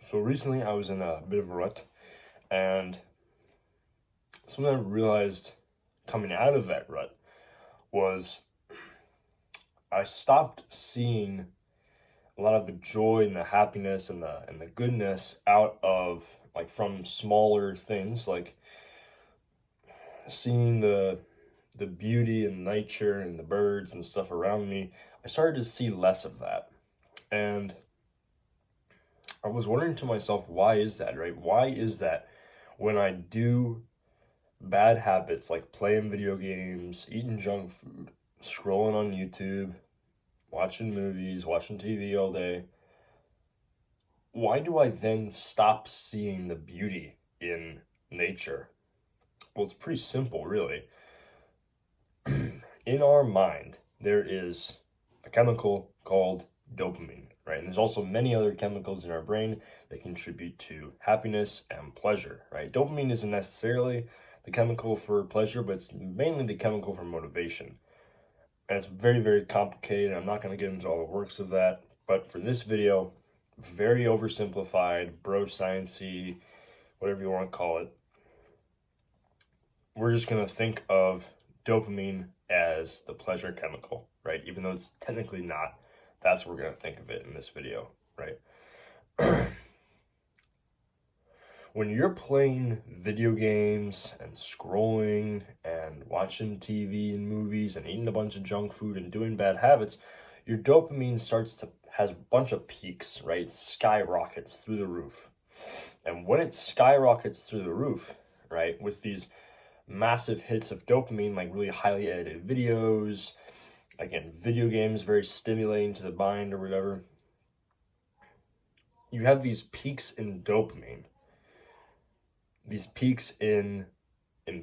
So recently I was in a bit of a rut, and something I realized coming out of that rut was I stopped seeing a lot of the joy and the happiness and the goodness out of like from smaller things, like seeing the beauty and nature and the birds and stuff around me. I started to see less of that. And I was wondering to myself, why is that, right? Why is that when I do bad habits like playing video games, eating junk food, scrolling on YouTube, watching movies, watching TV all day, why do I then stop seeing the beauty in nature? Well, it's pretty simple, really. In our mind, there is a chemical called dopamine, right? And there's also many other chemicals in our brain that contribute to happiness and pleasure, right? Dopamine isn't necessarily the chemical for pleasure, but it's mainly the chemical for motivation. And it's very, very complicated. I'm not going to get into all the works of that. But for this video, very oversimplified, bro sciencey, whatever you want to call it, we're just going to think of dopamine as the pleasure chemical, right? Even though it's technically not, that's what we're going to think of it in this video, right? When you're playing video games and scrolling and watching TV and movies and eating a bunch of junk food and doing bad habits, your dopamine has a bunch of peaks, right? It skyrockets through the roof. And when it skyrockets through the roof, right, with these massive hits of dopamine, like really highly edited videos, again, video games, very stimulating to the mind or whatever, you have these peaks in dopamine, these peaks in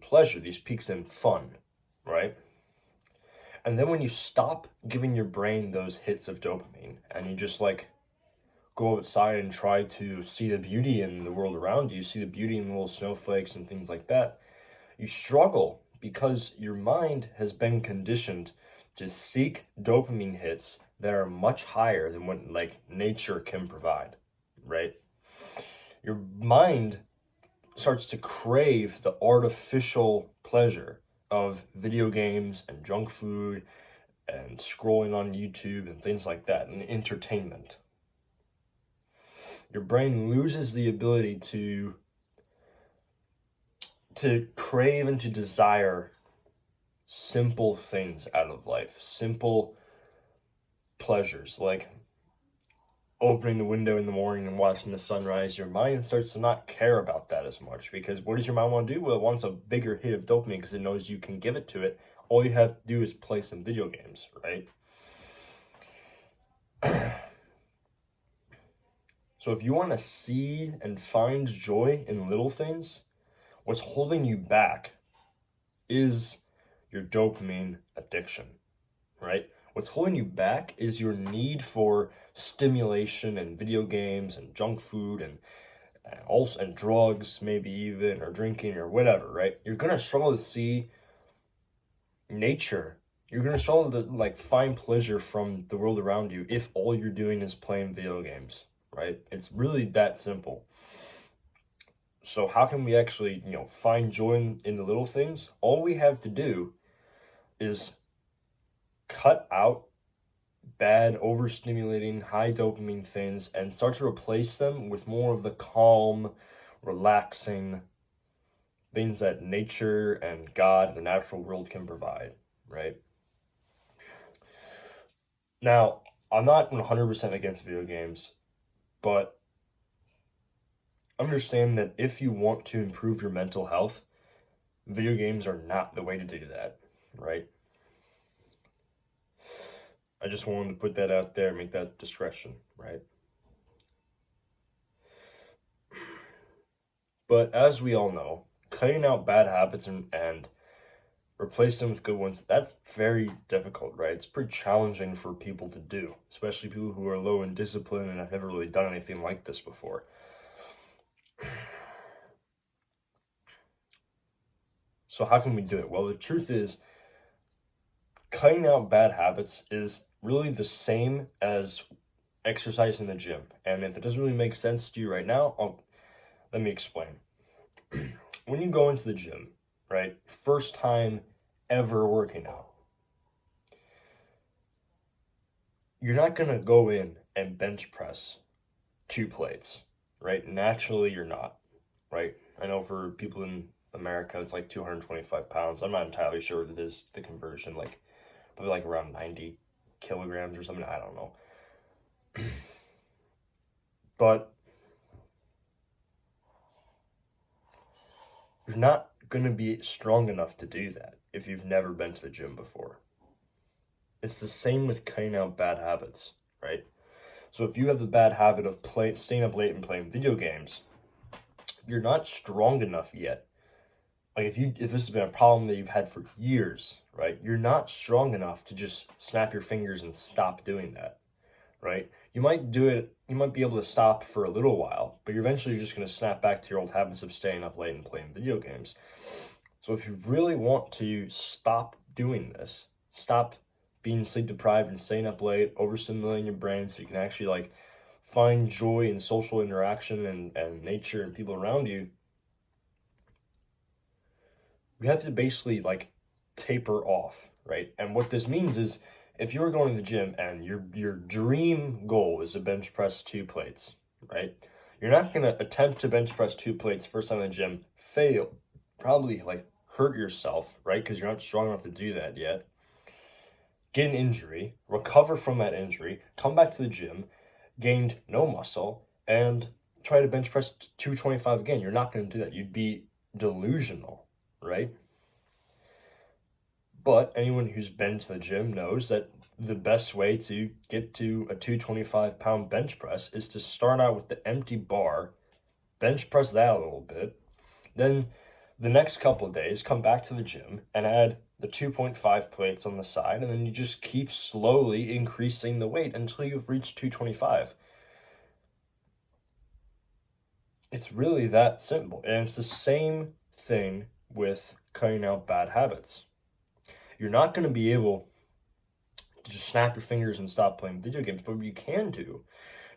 pleasure, these peaks in fun, right? And then when you stop giving your brain those hits of dopamine and you just like go outside and try to see the beauty in the world around you, see the beauty in the little snowflakes and things like that, you struggle because your mind has been conditioned to seek dopamine hits that are much higher than what like nature can provide, right? Your mind starts to crave the artificial pleasure of video games and junk food and scrolling on YouTube and things like that, and entertainment. Your brain loses the ability to crave and to desire simple things out of life, simple pleasures like opening the window in the morning and watching the sunrise. Your mind starts to not care about that as much because what does your mind want to do? Well, it wants a bigger hit of dopamine because it knows you can give it to it. All you have to do is play some video games, right? So if you want to see and find joy in little things, what's holding you back is your dopamine addiction, right? What's holding you back is your need for stimulation and video games and junk food and also and drugs, maybe even, or drinking or whatever, right? You're gonna struggle to see nature. You're gonna struggle to like find pleasure from the world around you if all you're doing is playing video games, right? It's really that simple. So how can we actually, find joy in the little things? All we have to do is cut out bad, overstimulating, high dopamine things and start to replace them with more of the calm, relaxing things that nature and God and the natural world can provide, right? Now, I'm not 100% against video games, but understand that if you want to improve your mental health, video games are not the way to do that, right? I just wanted to put that out there, make that discretion, right? But as we all know, cutting out bad habits and replace them with good ones, that's very difficult, right? It's pretty challenging for people to do, especially people who are low in discipline and have never really done anything like this before. So how can we do it? Well, the truth is, cutting out bad habits is really the same as exercise in the gym. And if it doesn't really make sense to you right now, let me explain. When you go into the gym, right, first time ever working out, you're not going to go in and bench press 2 plates, right? Naturally, you're not, right? I know for people in America, it's like 225 pounds. I'm not entirely sure what it is, the conversion, like probably like around 90 kilograms or something. I don't know. But you're not going to be strong enough to do that if you've never been to the gym before. It's the same with cutting out bad habits, right? So if you have the bad habit of staying up late and playing video games, you're not strong enough yet. Like if this has been a problem that you've had for years, right? You're not strong enough to just snap your fingers and stop doing that, right? You might do it, you might be able to stop for a little while, but eventually you're just going to snap back to your old habits of staying up late and playing video games. So if you really want to stop doing this, stop being sleep deprived and staying up late, overstimulating your brain so you can actually like find joy in social interaction and nature and people around you, you have to basically like taper off, right? And what this means is if you're going to the gym and your dream goal is to bench press 2 plates, right? You're not going to attempt to bench press 2 plates first time in the gym, fail, probably like hurt yourself, right? Because you're not strong enough to do that yet. Get an injury, recover from that injury, come back to the gym, gained no muscle, and try to bench press 225 again. You're not going to do that. You'd be delusional, right? But anyone who's been to the gym knows that the best way to get to a 225-pound bench press is to start out with the empty bar, bench press that a little bit, then the next couple of days come back to the gym and add the 2.5 plates on the side, and then you just keep slowly increasing the weight until you've reached 225. It's really that simple, and it's the same thing with cutting out bad habits. You're not going to be able to just snap your fingers and stop playing video games, but what you can do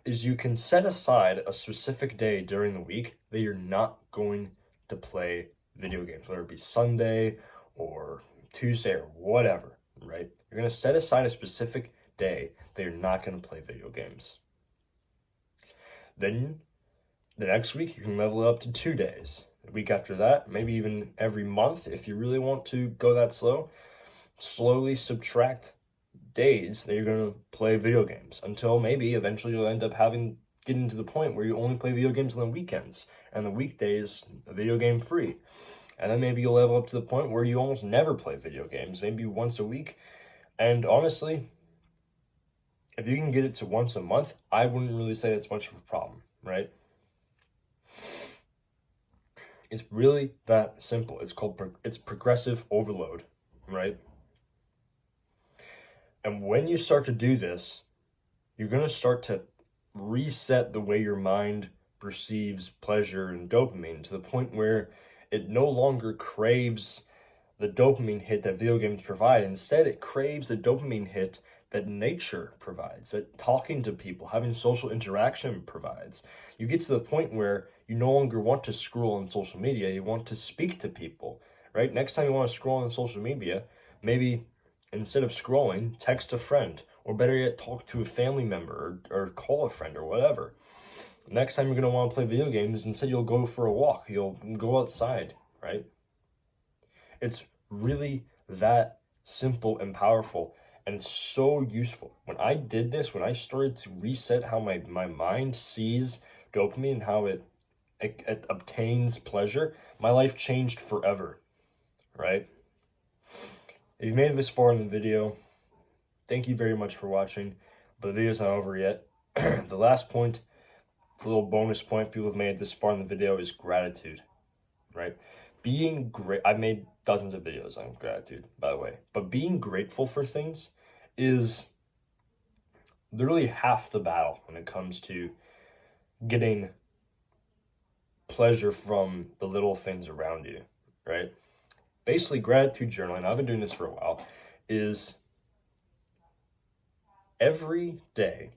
is you can set aside a specific day during the week that you're not going to play video games, whether it be Sunday or Tuesday or whatever, right? You're going to set aside a specific day that you're not going to play video games. Then the next week, you can level it up to 2 days. The week after that, maybe even every month, if you really want to go that slow, slowly subtract days that you're going to play video games until maybe eventually you'll end up getting to the point where you only play video games on the weekends and the weekdays video game free. And then maybe you'll level up to the point where you almost never play video games, maybe once a week. And honestly, if you can get it to once a month, I wouldn't really say that's much of a problem, right? It's really that simple. It's progressive overload, right? And when you start to do this, you're going to start to reset the way your mind perceives pleasure and dopamine to the point where it no longer craves the dopamine hit that video games provide. Instead, it craves the dopamine hit that nature provides, that talking to people, having social interaction provides. You get to the point where you no longer want to scroll on social media, you want to speak to people, right? Next time you want to scroll on social media, maybe instead of scrolling, text a friend, or better yet, talk to a family member or call a friend or whatever. Next time you're going to want to play video games, instead you'll go for a walk, you'll go outside, right? It's really that simple and powerful, and it's so useful. When I did this, when I started to reset how my mind sees dopamine and how it obtains pleasure, my life changed forever, right? If you made it this far in the video, thank you very much for watching, but the video's not over yet. The last point, the little bonus point people have made this far in the video is gratitude, right? I've made dozens of videos on gratitude, by the way, but being grateful for things is literally half the battle when it comes to getting pleasure from the little things around you, right? Basically, gratitude journaling, I've been doing this for a while, is every day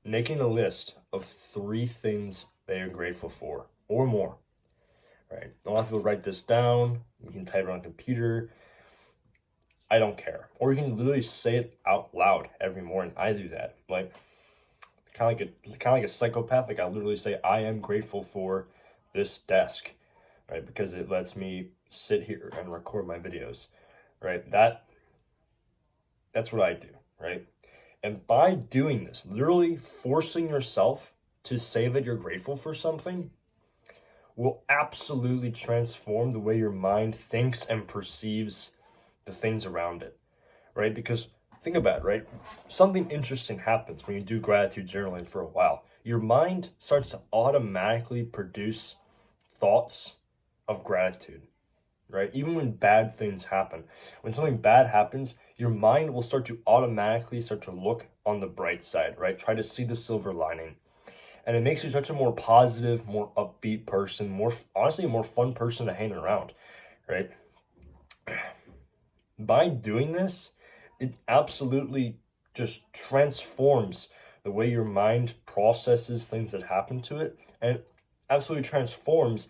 making a list of 3 things they are grateful for or more, right? A lot of people write this down. You can type it on a computer. I don't care. Or you can literally say it out loud every morning. I do that. Like kind of like a psychopath. Like I literally say, I am grateful for this desk, right? Because it lets me sit here and record my videos, right? That's what I do, right? And by doing this, literally forcing yourself to say that you're grateful for something will absolutely transform the way your mind thinks and perceives the things around it, right? Because think about it, right? Something interesting happens when you do gratitude journaling for a while. Your mind starts to automatically produce thoughts of gratitude, right? Even when bad things happen. When something bad happens, your mind will start to automatically start to look on the bright side, right? Try to see the silver lining. And it makes you such a more positive, more upbeat person, honestly, a more fun person to hang around, right? By doing this, it absolutely just transforms the way your mind processes things that happen to it, and it absolutely transforms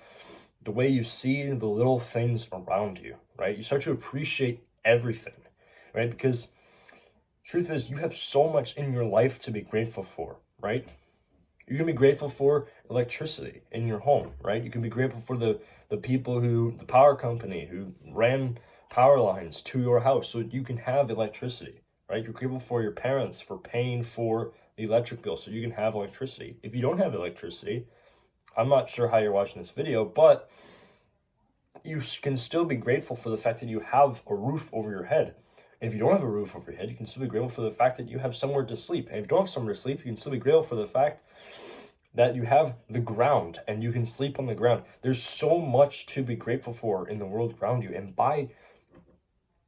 the way you see the little things around you, right? You start to appreciate everything, right? Because truth is, you have so much in your life to be grateful for, right? You can be grateful for electricity in your home, right? You can be grateful for the people the power company who ran power lines to your house so you can have electricity, right? You're grateful for your parents for paying for the electric bill so you can have electricity. If you don't have electricity, I'm not sure how you're watching this video, but you can still be grateful for the fact that you have a roof over your head. And if you don't have a roof over your head, you can still be grateful for the fact that you have somewhere to sleep. And if you don't have somewhere to sleep, you can still be grateful for the fact that you have the ground and you can sleep on the ground. There's so much to be grateful for in the world around you. And by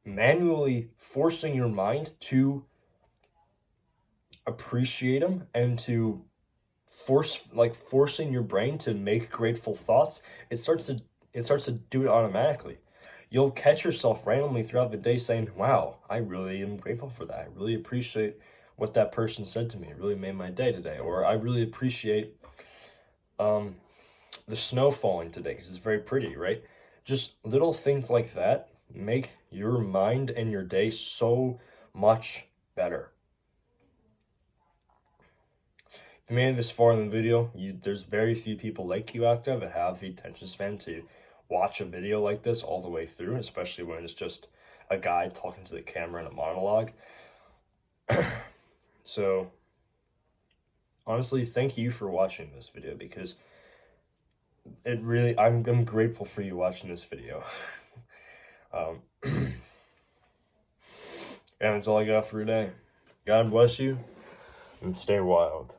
manually forcing your mind to appreciate them and to forcing your brain to make grateful thoughts, it starts to do it automatically. You'll catch yourself randomly throughout the day saying, wow, I really am grateful for that. I really appreciate what that person said to me. It really made my day today. Or I really appreciate the snow falling today because it's very pretty, right? Just little things like that make your mind and your day so much better. If you made it this far in the video, there's very few people like you out there that have the attention span to watch a video like this all the way through, especially when it's just a guy talking to the camera in a monologue. So, honestly, thank you for watching this video because I'm grateful for you watching this video. And that's all I got for today. God bless you and stay wild.